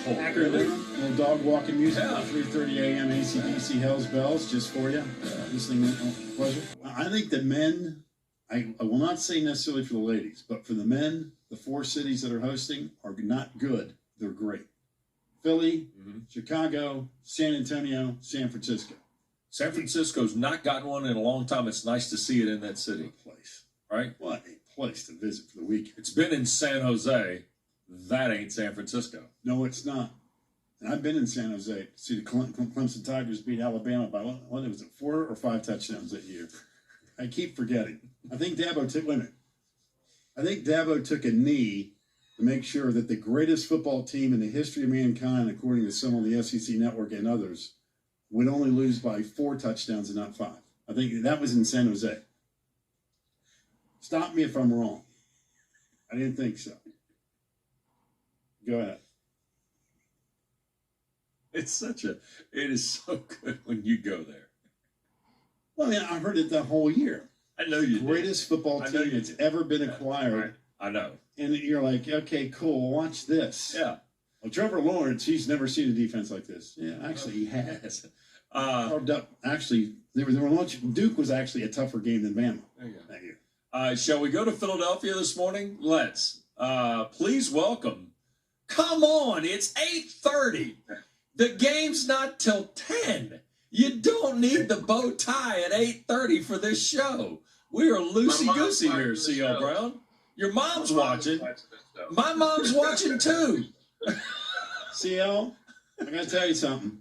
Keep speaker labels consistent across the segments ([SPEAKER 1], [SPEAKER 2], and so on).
[SPEAKER 1] Oh,
[SPEAKER 2] Packer
[SPEAKER 1] really?
[SPEAKER 2] little dog walking music
[SPEAKER 1] Yeah.
[SPEAKER 2] at 3:30 a.m. ACDC Hell's Bells just for you. Listening with pleasure. I think the men, I will not say necessarily for the ladies, but for the men, the 4 cities that are hosting are not good. They're great. Philly, Chicago, San Antonio, San Francisco.
[SPEAKER 1] San Francisco's not gotten one in a long time. It's nice to see it in that city.
[SPEAKER 2] What a place.
[SPEAKER 1] Right?
[SPEAKER 2] What a place to visit for the weekend.
[SPEAKER 1] It's been in San Jose. That ain't San Francisco.
[SPEAKER 2] No, it's not. And I've been in San Jose to see the Clemson Tigers beat Alabama by, what was it, 4 or 5 touchdowns that year. I keep forgetting. I think Dabo took a knee to make sure that the greatest football team in the history of mankind, according to some on the SEC Network and others, would only lose by 4 touchdowns and not 5. I think that was in San Jose. Stop me if I'm wrong. I didn't think so. Go ahead.
[SPEAKER 1] It is so good when you go there.
[SPEAKER 2] Well, I mean, I heard it the whole year.
[SPEAKER 1] I know you
[SPEAKER 2] Greatest football team that's ever been acquired.
[SPEAKER 1] I know.
[SPEAKER 2] And you're like, okay, cool, watch this.
[SPEAKER 1] Yeah.
[SPEAKER 2] Well, Trevor Lawrence, he's never seen a defense like this. Yeah, actually, he has. Carved up. Actually, there were much. Duke was actually a tougher game than Bama that year.
[SPEAKER 1] Shall we go to Philadelphia this morning? Let's. Please welcome. Come on, it's 8:30. The game's not till 10. You don't need the bow tie at 8:30 for this show. We are loosey-goosey here, C.L. Brown. Your mom's watching. My mom's watching too.
[SPEAKER 2] CL, I got to tell you something.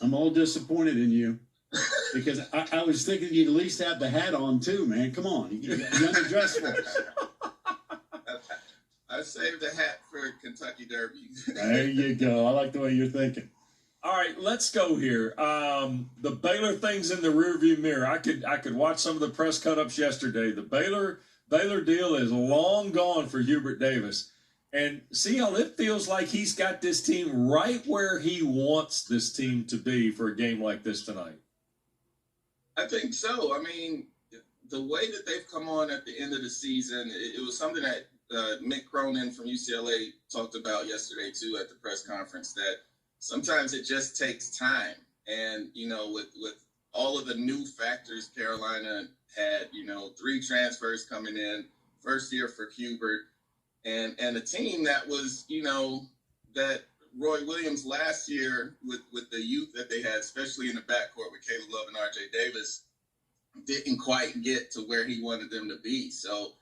[SPEAKER 2] I'm a little disappointed in you because I was thinking you'd at least have the hat on too, man. Come on. You underdressed for us.
[SPEAKER 3] I saved the hat for Kentucky Derby.
[SPEAKER 2] There you go. I like the way you're thinking.
[SPEAKER 1] All right, let's go here. The Baylor thing's in the rearview mirror. I could watch some of the press cut-ups yesterday. The Baylor deal is long gone for Hubert Davis. And see how it feels like he's got this team right where he wants this team to be for a game like this tonight.
[SPEAKER 3] I think so. I mean, the way that they've come on at the end of the season, it was something that Mick Cronin from UCLA talked about yesterday, too, at the press conference, that sometimes it just takes time. And, you know, with all of the new factors Carolina had, you know, 3 transfers coming in, first year for Hubert, and a team that was, you know, that Roy Williams last year with the youth that they had, especially in the backcourt with Caleb Love and R.J. Davis, didn't quite get to where he wanted them to be. So,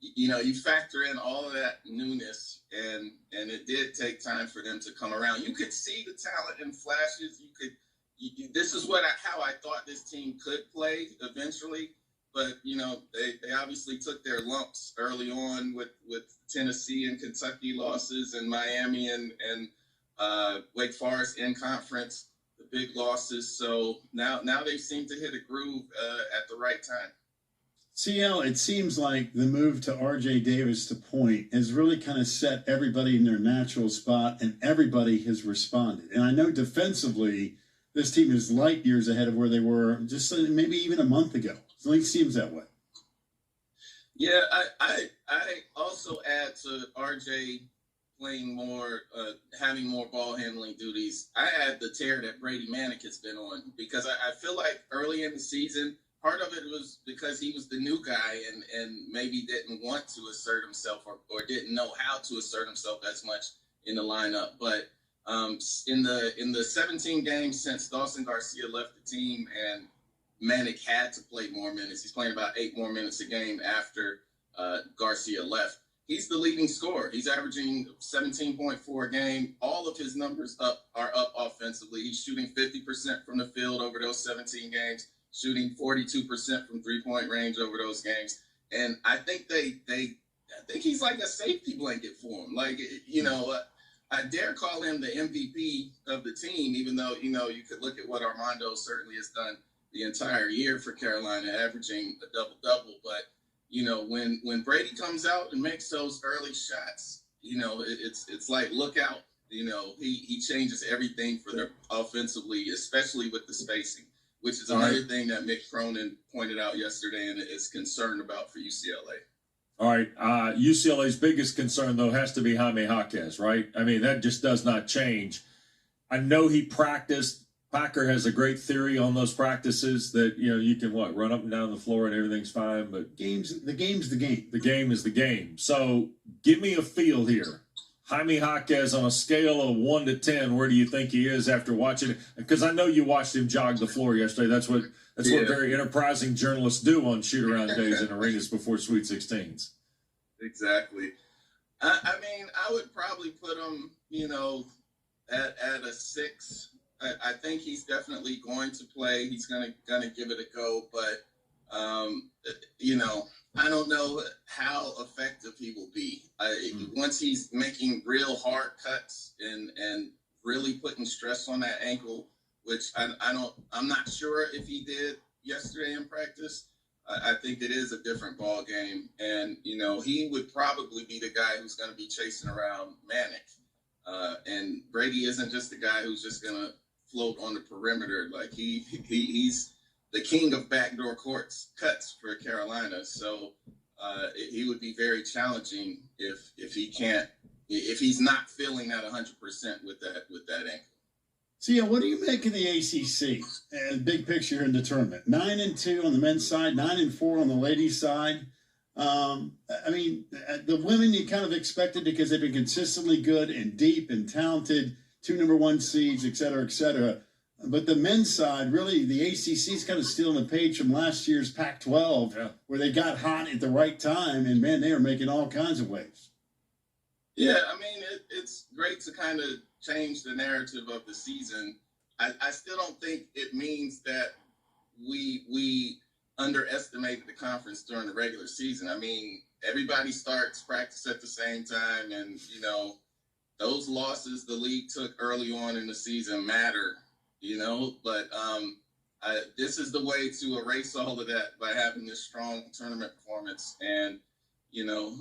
[SPEAKER 3] you know, you factor in all of that newness, and it did take time for them to come around. You could see the talent in flashes. This is how I thought this team could play eventually. But, you know, they obviously took their lumps early on with Tennessee and Kentucky losses, and Miami and Wake Forest in conference, the big losses. So now they seem to hit a groove at the right time.
[SPEAKER 2] CL, it seems like the move to R.J. Davis to point has really kind of set everybody in their natural spot, and everybody has responded. And I know defensively, this team is light years ahead of where they were just maybe even a month ago. It at least seems that way.
[SPEAKER 3] Yeah, I also add to RJ playing more, having more ball handling duties. I add the tear that Brady Manick has been on, because I feel like early in the season, part of it was because he was the new guy and maybe didn't want to assert himself or didn't know how to assert himself as much in the lineup. But in the 17 games since Dawson Garcia left the team and Manick had to play more minutes. He's playing about 8 more minutes a game after Garcia left. He's the leading scorer. He's averaging 17.4 a game. All of his numbers are up offensively. He's shooting 50% from the field over those 17 games, shooting 42% from three-point range over those games. And I think I think he's like a safety blanket for him. Like, you know, I dare call him the MVP of the team, even though, you know, you could look at what Armando certainly has done the entire year for Carolina, averaging a double-double. But, you know, when Brady comes out and makes those early shots, you know, it's like, look out. You know, he changes everything for them offensively, especially with the spacing, which is another thing that Mick Cronin pointed out yesterday and is concerned about for UCLA.
[SPEAKER 1] All right. UCLA's biggest concern, though, has to be Jaime Jaquez, right? I mean, that just does not change. I know he practiced. Packer has a great theory on those practices that, you can, run up and down the floor and everything's fine, but
[SPEAKER 2] the game's the game.
[SPEAKER 1] The game is the game. So give me a feel here. Jaime Jaquez, on a scale of 1 to 10, where do you think he is after watching it? Because I know you watched him jog the floor yesterday. That's what very enterprising journalists do on shoot-around days in arenas before Sweet 16s.
[SPEAKER 3] Exactly. I mean, I would probably put him, at a 6. I think he's definitely going to play. He's gonna give it a go, but I don't know how effective he will be. Once he's making real hard cuts and really putting stress on that ankle, which I'm not sure if he did yesterday in practice. I think it is a different ball game, and he would probably be the guy who's going to be chasing around Manic. And Brady isn't just the guy who's just going to float on the perimeter. Like he's the king of backdoor cuts for Carolina. So he would be very challenging if he's not feeling that 100% with that ankle.
[SPEAKER 2] So yeah, what do you make of the ACC and big picture in the tournament? 9-2 on the men's side, 9-4 on the ladies' side. I mean, the women you kind of expected because they've been consistently good and deep and talented, 2 number 1 seeds, et cetera, et cetera. But the men's side, really, the ACC is kind of stealing a page from last year's Pac-12, where they got hot at the right time, and man, they are making all kinds of waves.
[SPEAKER 3] Yeah, I mean, it's great to kind of change the narrative of the season. I still don't think it means that we underestimated the conference during the regular season. I mean, everybody starts practice at the same time, and those losses the league took early on in the season matter, but this is the way to erase all of that by having this strong tournament performance. And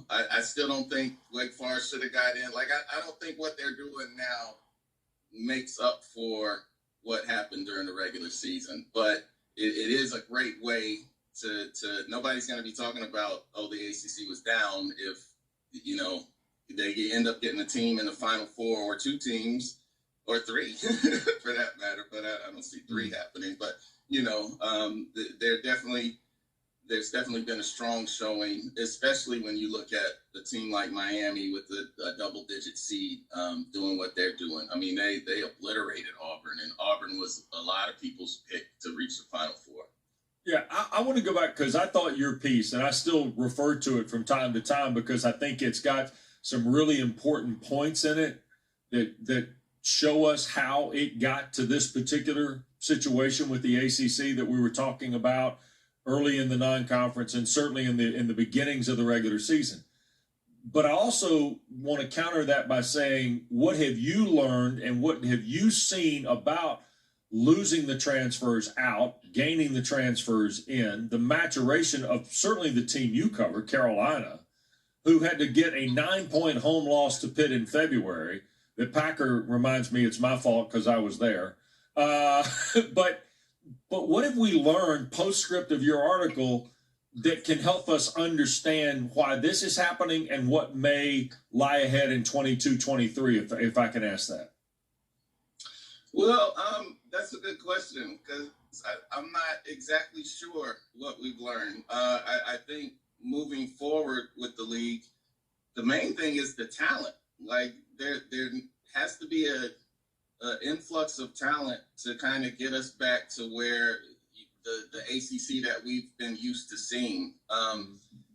[SPEAKER 3] I still don't think Wake Forest should have got in. Like, I don't think what they're doing now makes up for what happened during the regular season. But it is a great way to nobody's going to be talking about, the ACC was down if, they end up getting a team in the Final Four, or 2 teams, or 3 for that matter. But I don't see 3 happening. But, there's definitely been a strong showing, especially when you look at the team like Miami with a double-digit seed doing what they're doing. I mean, they obliterated Auburn, and Auburn was a lot of people's pick to reach the Final Four.
[SPEAKER 1] Yeah, I want to go back because I thought your piece, and I still refer to it from time to time because I think it's got some really important points in it that show us how it got to this particular situation with the ACC that we were talking about early in the non-conference and certainly in the beginnings of the regular season. But I also want to counter that by saying, what have you learned and what have you seen about losing the transfers out, gaining the transfers in, the maturation of certainly the team you covered, Carolina, who had to get a 9-point home loss to Pitt in February. The Packer reminds me it's my fault because I was there. But what have we learned postscript of your article that can help us understand why this is happening and what may lie ahead in 22-23, if I can ask that?
[SPEAKER 3] Well, that's a good question because I'm not exactly sure what we've learned. I think moving forward with the league, the main thing is the talent. Like there has to be a influx of talent to kind of get us back to where the ACC that we've been used to seeing.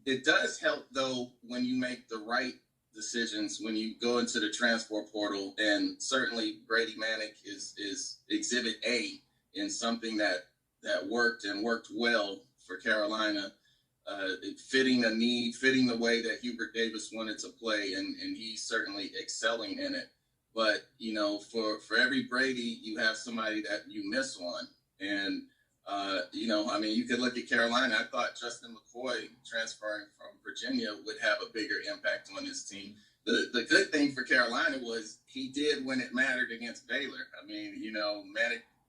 [SPEAKER 3] It does help though when you make the right decisions, when you go into the transfer portal, and certainly Brady Manic is exhibit A in something that worked and worked well for Carolina, fitting a need, fitting the way that Hubert Davis wanted to play, and he's certainly excelling in it. But, for every Brady, you have somebody that you miss on. And, you could look at Carolina. I thought Justin McCoy transferring from Virginia would have a bigger impact on his team. The good thing for Carolina was he did when it mattered against Baylor. I mean,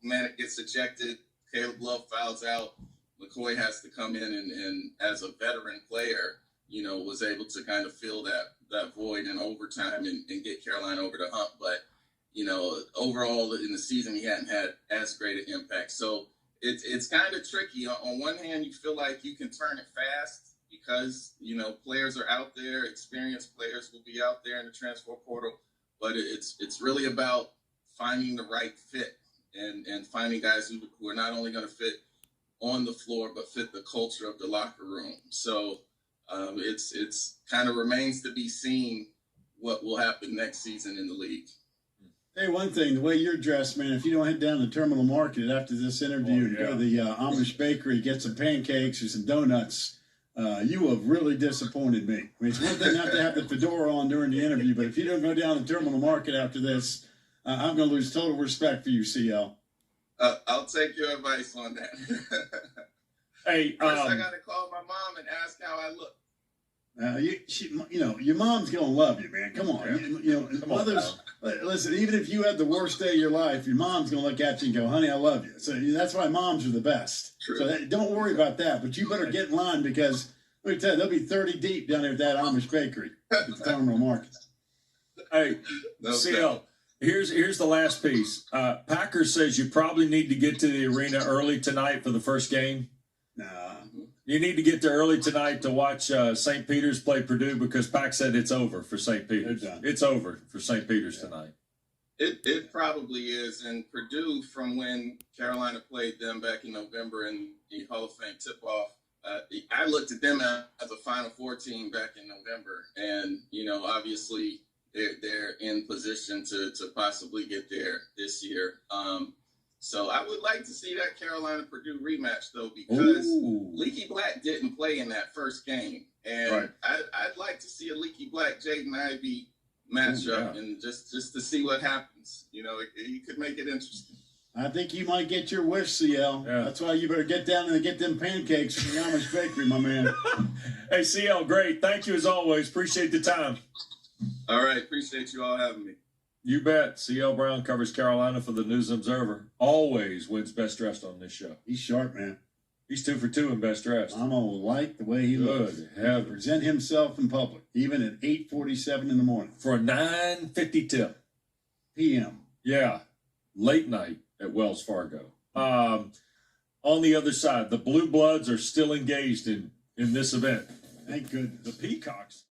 [SPEAKER 3] Manic gets ejected, Caleb Love fouls out, McCoy has to come in and as a veteran player, was able to kind of fill that void in overtime and get Carolina over the hump. But, overall in the season, he hadn't had as great an impact. So it's kind of tricky. On one hand, you feel like you can turn it fast because, players are out there, experienced players will be out there in the transfer portal. But it's really about finding the right fit and finding guys who are not only going to fit on the floor, but fit the culture of the locker room. So it's kind of remains to be seen what will happen next season in the league.
[SPEAKER 2] Hey, one thing, the way you're dressed, man, if you don't head down to Terminal Market after this interview and go to the Amish Bakery, get some pancakes or some donuts, you have really disappointed me. I mean, it's one thing not to have the fedora on during the interview, but if you don't go down to Terminal Market after this, I'm going to lose total respect for you, CL.
[SPEAKER 3] I'll take your advice on that.
[SPEAKER 1] Hey,
[SPEAKER 3] first I got to call my mom and ask how I look.
[SPEAKER 2] Your mom's gonna love you, man. Come on, mothers. Listen, even if you had the worst day of your life, your mom's gonna look at you and go, "Honey, I love you." So that's why moms are the best.
[SPEAKER 3] True.
[SPEAKER 2] So don't worry about that. But you better get in line because let me tell you, they'll be 30 deep down there at that Amish bakery at the Terminal Market.
[SPEAKER 1] Hey, CL. Here's the last piece. Packer says you probably need to get to the arena early tonight for the first game.
[SPEAKER 2] Nah.
[SPEAKER 1] You need to get there early tonight to watch St. Peter's play Purdue because Pack said it's over for St. Peter's. It's over for St. Peter's tonight.
[SPEAKER 3] It probably is. And Purdue, from when Carolina played them back in November in the Hall of Fame tip-off, I looked at them as a Final Four team back in November. And, obviously they're in position to possibly get there this year. So I would like to see that Carolina-Purdue rematch, though, because Leaky Black didn't play in that first game. And I'd like to see a Leaky Black-Jaden Ivey matchup and just to see what happens. You could make it interesting.
[SPEAKER 2] I think you might get your wish, CL. Yeah. That's why you better get down and get them pancakes from the Amish Bakery, my man.
[SPEAKER 1] Hey, CL, great. Thank you as always. Appreciate the time.
[SPEAKER 3] All right. Appreciate you all having me.
[SPEAKER 1] You bet. C.L. Brown covers Carolina for the News Observer. Always wins Best Dressed on this show.
[SPEAKER 2] He's sharp, man.
[SPEAKER 1] He's 2 for 2 in Best Dressed.
[SPEAKER 2] I'm gonna like the way he looks. Present himself in public, even at 8:47 in the morning.
[SPEAKER 1] For a 9:50 tip.
[SPEAKER 2] p.m.
[SPEAKER 1] Yeah. Late night at Wells Fargo. On the other side, the Blue Bloods are still engaged in this event.
[SPEAKER 2] Thank goodness.
[SPEAKER 1] The Peacocks